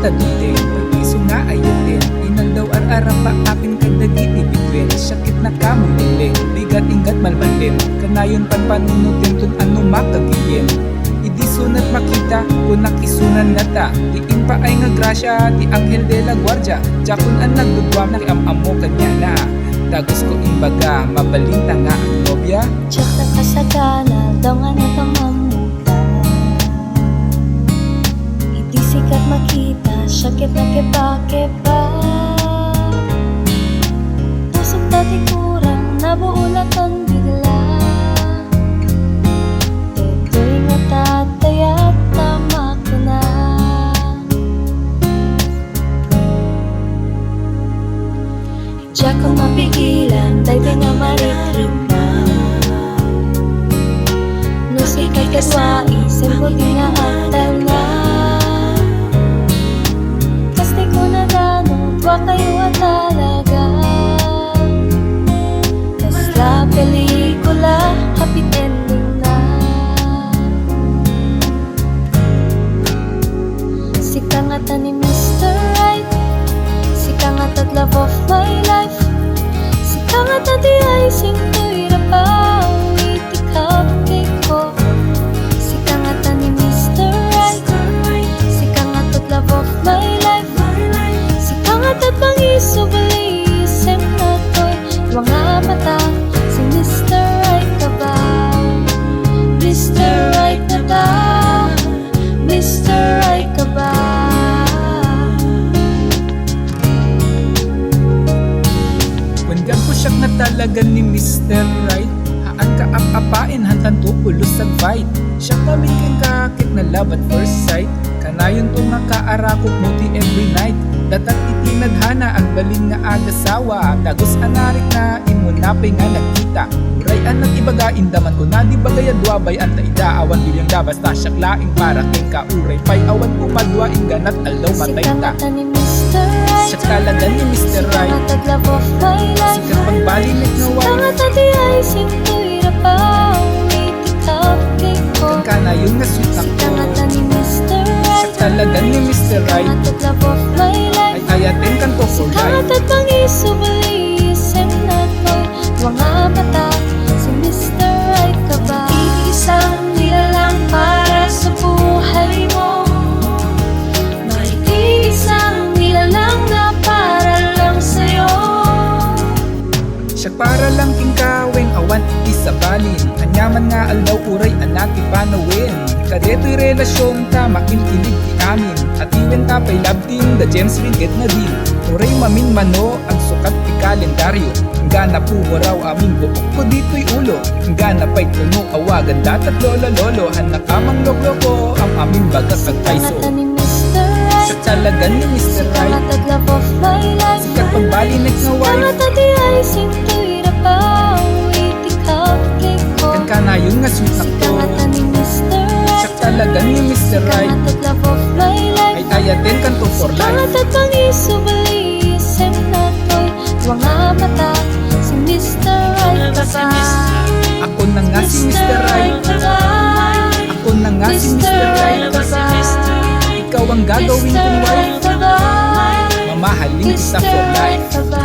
tadulin, pag-iso nga ayutin. Inang daw ar-arang paapin kadagit ibigwin. Syakit na kamuliling, bigat-ingat malbalin. Kanayon panpanunutin tun ano makagigim. Idi sunat makita, kunak isunan nga ta. Diin pa ay nga grasya, di Anghel de la Guardia. Jakun ang nagdudwam na kiamamo kanya na. Dagos ko imbaga, mabalinta nga ang nobya. Tsak na kasagana, daw nga nagamamuta. Hindi sikat makita, syakit na kepa-kepa. Pusok dati kurang, nabuulatan bigla. Teto'y natatay at tama ko na. Diyak ko mapigilan, dahil nga maritrip na. Nusikay kaswai, simple di na aktal na. Kasi ko na ganun, wa kayo at talaga. Kasla pelikula, happy ending na. Sika nga ta ni Mr. Right, sika nga ta't love of my life. Sika nga ta di icing to'y rapaw, itikap kay ko. Sika nga ta ni Mr. Right, sika nga ta't love of my life. Sika nga ta't pangiso balisem na to'y mga mata. Si Mr. Right ka ba? Mr. Right na ba? Mr. Right ka ba? Wanggang ko siyak na talaga ni Mr. Right. Haan ka apain hantan to ulos sa fight. Siya kaming kang kakit na love at first sight. Kanayon to nga kaarakot muti every night. Datat itinadhana ang balin nga agasawa. Dagos anarik na imunapay nga nagkita. Uray anang ibaga indaman ko na di bagay adwabay. Anta idaawan bilyang da basta siyak laing para keng kauray. Pay awan pumadwa inganat alaw matay Sika ta. nga ta ni Mr. Right, Siya talaga ni Mr. sika Right. nga ta't love of my life. Sikat pagbalinik na Sika wife. nga ta di icing to'y rapaw, itikap kay ko. Kang kana yung nasweet Sika ako. nga ta ni Mr. Siya Right, talaga ni Mr. sika nga Right. ta't love of my life. Ay ayatin kan to for Sika nga life. ta't pangiso balisem na to'y mga mata. Si Mr. Right ka ba? Iisang nilalang para sa buhay mo. May iisang nilalang na para lang sa'yo. Siya para lang kingkaweng awan iti sa balin. Anyaman nga aldaw uray anak ipanawin. Kadeto'y relasyon ta makinkilig ti amin. At iwen ta pa'y labding da James Ringgit na din. Uray mamin mano ang sukat ti kalendaryo. Hingga na pumo raw aming buok ko dito'y ulo. Hingga na pa'y tuno awagan datat lola lolo. Hanakamang loklo ko ang aming bagas at Sika nga paiso. ta ni Mr. Right, Siya talaga ni Mr. sika nga Right. ta't love of my life. Sikat pagbalinik na Sika nga wife. ta di icing to'y rapaw, itikap kay ko. Kang kana yung nga sweet na Sika to. nga ta ni Mr. Siya Right, talaga ni Mr. sika Right. nga ta't love of my life. Ay ayatin kan to for Sika nga life. ta't pangiso balisem na to'y mga mata. Si Mr. Right ka ba? Ako na nga si Mr. Right. ka ba? Ako na nga si Mr. Right. ka ba? Ikaw ang gagawin kong wife. Mr. Right ka ba? Mamahalin kita for life. ka ba?